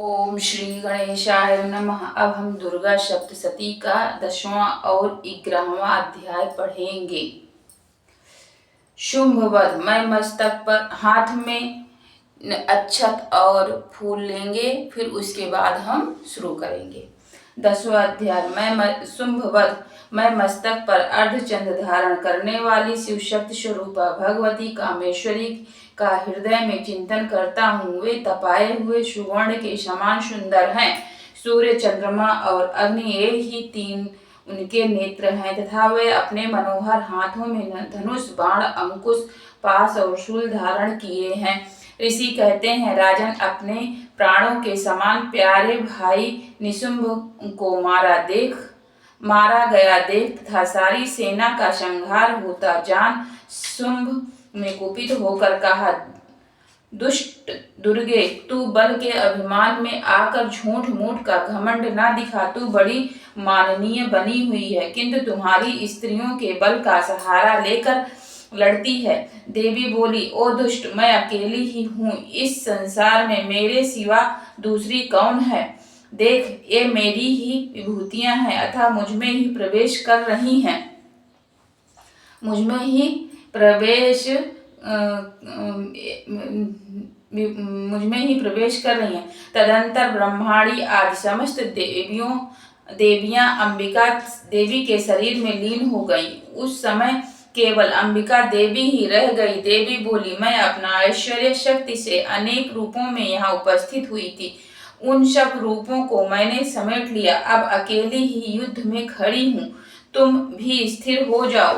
ओम श्री गणेशाय नमः। अब हम दुर्गा सप्तशती का 10वां और 11वां अध्याय पढ़ेंगे। शुंभवध। मैं मस्तक पर हाथ में अक्षत और फूल लेंगे, फिर उसके बाद हम शुरू करेंगे। 10वां अध्याय। मैं शुंभवध। मैं मस्तक पर अर्धचंद्र धारण करने वाली शिव शक्ति स्वरूपा भगवती कामेश्वरी का हृदय में चिंतन करता हूँ। वे तपाए हुए सुवर्ण के समान सुंदर हैं। सूर्य, चंद्रमा और अग्नि ये ही तीन उनके नेत्र हैं तथा वे अपने मनोहर हाथों में धनुष, बाण, अंकुश, पाश और शूल धारण किए हैं। ऋषि कहते हैं, राजन, अपने प्राणों के समान प्यारे भाई निशुंभ को मारा गया देख तथा सारी सेना का संहार होता जान शुंभ ने कुपित होकर कहा, दुष्ट दुर्गे, तू बल के अभिमान में आकर झूठ मूठ का घमंड ना दिखा। तू बड़ी माननीय बनी हुई है, किंतु तुम्हारी स्त्रियों के बल का सहारा लेकर लड़ती है। देवी बोली, ओ दुष्ट, मैं अकेली ही हूँ। इस संसार में मेरे सिवा दूसरी कौन है? देख, ये मेरी ही विभूतियां हैं अतः मुझ में ही प्रवेश कर रही हैं। तदंतर ब्रह्माणी आदि समस्त देवियां अंबिका देवी के शरीर में लीन हो गई। उस समय केवल अंबिका देवी ही रह गई। देवी बोली, मैं अपना ऐश्वर्य शक्ति से अनेक रूपों में यहाँ उपस्थित हुई थी। उन सब रूपों को मैंने समेट लिया। अब अकेली ही युद्ध में खड़ी हूँ। तुम भी स्थिर हो जाओ।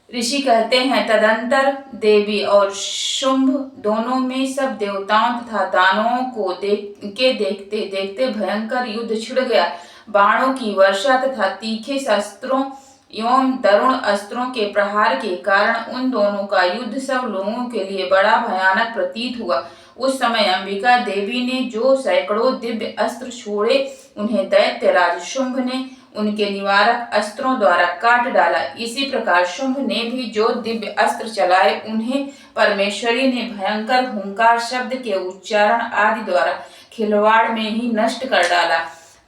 ऋषि कहते हैं, तदंतर देवी और शुंभ दोनों में सब देवताओं तथा दानवों को देखते देखते भयंकर युद्ध छिड़ गया। बाणों की वर्षा तथा तीखे शस्त्रों एवं दारुण अस्त्रों के प्रहार के कारण उन दोनों का युद्ध सब लोगों के लिए बड़ा भयानक प्रतीत हुआ। उस समय अंबिका देवी ने जो सैकड़ों दिव्य अस्त्र छोड़े, उन्हें दैत्यराज शुंभ ने उनके निवारक अस्त्रों द्वारा काट डाला। इसी प्रकार शुंभ ने भी जो दिव्य अस्त्र चलाए, उन्हें परमेश्वरी ने भयंकर हुंकार शब्द के उच्चारण आदि द्वारा खिलवाड़ में ही नष्ट कर डाला।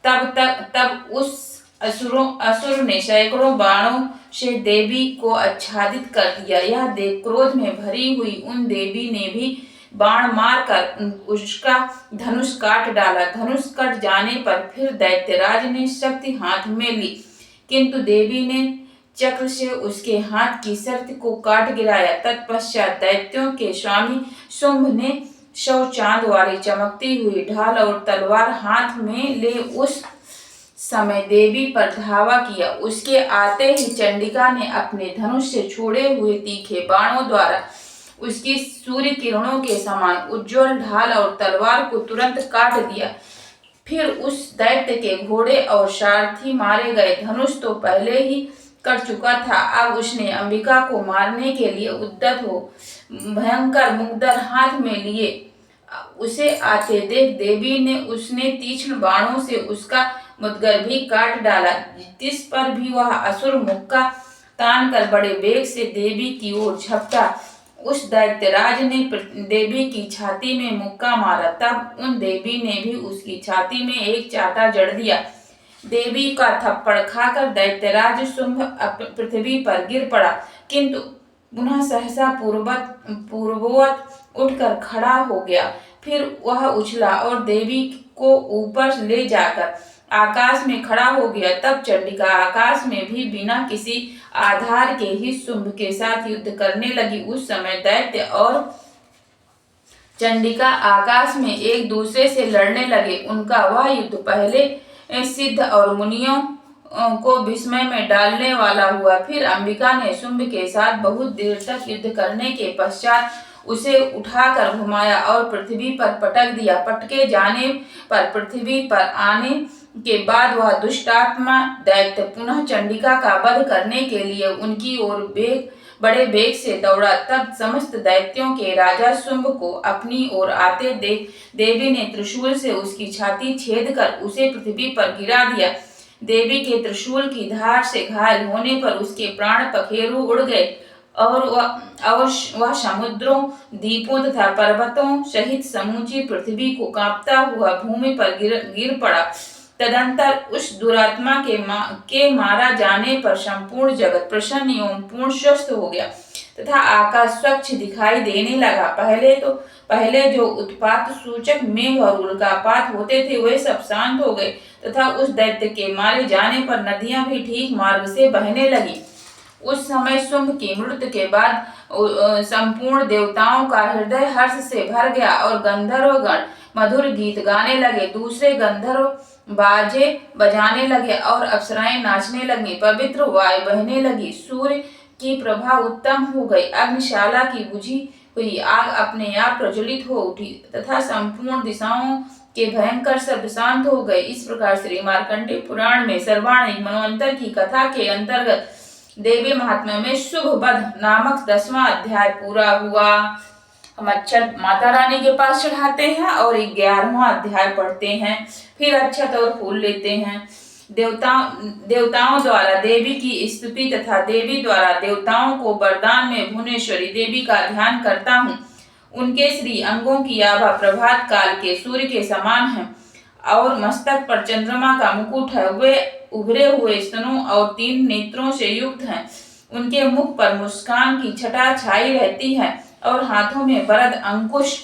तब उस असुर ने सैकड़ों बाणों से देवी को आच्छादित कर दिया। यह देख क्रोध में भरी हुई उन देवी ने भी बाण मारकर उसका धनुष काट डाला। धनुष कट जाने पर फिर दैत्यराज ने शक्ति हाथ में ली, किंतु देवी ने चक्र से उसके हाथ की शक्ति को काट गिराया। तत्पश्चात दैत्यों के स्वामी शुंभ ने 100 चांद वाली चमकती हुई ढाल और तलवार हाथ में ले उस समय देवी पर धावा किया। उसके आते ही चंडिका ने अपने धनुष से छोड़े हुए तीखे बाणों द्वारा उसकी सूर्य किरणों के समान उज्जवल ढाल और तलवार को तुरंत काट दिया। फिर उस दैत्य के घोड़े और सारथी मारे गए। धनुष तो पहले ही कट चुका था। अब उसने अंबिका को मारने के लिए उद्यत हो भयंकर मुग्दर हाथ में लिए उसे आते देख देवी ने उसने तीक्ष्ण बाणों से उसका मुद्गर भी काट डाला। जिस पर भी वह असुर मुक्का तान कर बड़े वेग से देवी की ओर झपटा। उस दैत्यराज ने देवी की छाती में मुक्का मारा। तब उन देवी ने भी उसकी छाती में एक चाटा जड़ दिया। देवी का थप्पड़ खाकर दैत्यराज शुंभ पृथ्वी पर गिर पड़ा, किंतु पुनः सहसा पूर्ववत उठकर खड़ा हो गया। फिर वह उछला और देवी को ऊपर ले जाकर आकाश में खड़ा हो गया। तब चंडिका आकाश में भी बिना किसी आधार के ही शुंभ के साथ युद्ध करने लगी। उस समय दैत्य और चंडिका आकाश में एक दूसरे से लड़ने लगे। उनका वह युद्ध पहले सिद्ध और मुनियों को विस्मय में डालने वाला हुआ। फिर अंबिका ने शुंभ के साथ बहुत देर तक युद्ध करने के पश्चात उसे उठाकर घुमाया और पृथ्वी पर पटक दिया। पटके जाने पर पृथ्वी पर आने के बाद वह दुष्टात्मा दैत्य पुनः चंडिका का वध करने के लिए उनकी ओर बड़े वेग से दौड़ा। तब समस्त दैत्यों के राजा शुंभ को अपनी ओर आते देख देवी ने त्रिशूल से उसकी छाती छेद कर उसे पृथ्वी पर गिरा दिया। देवी के त्रिशूल की धार से घायल होने पर उसके प्राण पखेरु उड़ गए और वह समुद्रों, द्वीपों तथा पर्वतों सहित समूची पृथ्वी को कांपता हुआ भूमि पर गिर पड़ा। तदंतर उस दुरात्मा के मारा जाने पर संपूर्ण जगत प्रसन्न एवं पूर्ण स्वस्थ हो गया तथा आकाश स्वच्छ दिखाई देने लगा। पहले जो उत्पात सूचक मेघ और उल्कापात होते थे वे सब शांत हो गए तथा उस दैत्य के मारे जाने पर नदियां भी ठीक मार्ग से बहने लगी। उस समय शुंभ की मृत्यु के बाद संपूर्ण देवताओं का हृदय हर्ष से भर गया और गंधर्वगण मधुर गीत गाने लगे। दूसरे गंधर्व बाजे बजाने लगे और अप्सराएं नाचने लगी। पवित्र वायु बहने लगी। सूर्य की प्रभा उत्तम हो गई। अग्निशाला की बुझी हुई आग अपने आप प्रज्वलित हो उठी तथा संपूर्ण दिशाओं के भयंकर शब्द शांत हो गए। इस प्रकार श्री मार्कंडेय पुराण में सर्वाणी मनवंतर की कथा के अंतर्गत देवी महात्म्य में शुभ वध नामक 10वां अध्याय पूरा हुआ। हम अक्षत माता रानी के पास चढ़ाते हैं और 11वां अध्याय पढ़ते हैं, फिर अक्षत और फूल लेते हैं। देवताओं द्वारा देवी की स्तुति तथा देवी द्वारा देवताओं को वरदान में भुवनेश्वरी देवी का ध्यान करता हूँ। उनके श्री अंगों की आभा प्रभात काल के सूर्य के समान है और मस्तक पर चंद्रमा का मुकुट है। वे उभरे हुए स्तनों और 3 नेत्रों से युक्त हैं। उनके मुख पर मुस्कान की छटा छाई रहती है और हाथों में वरद अंकुश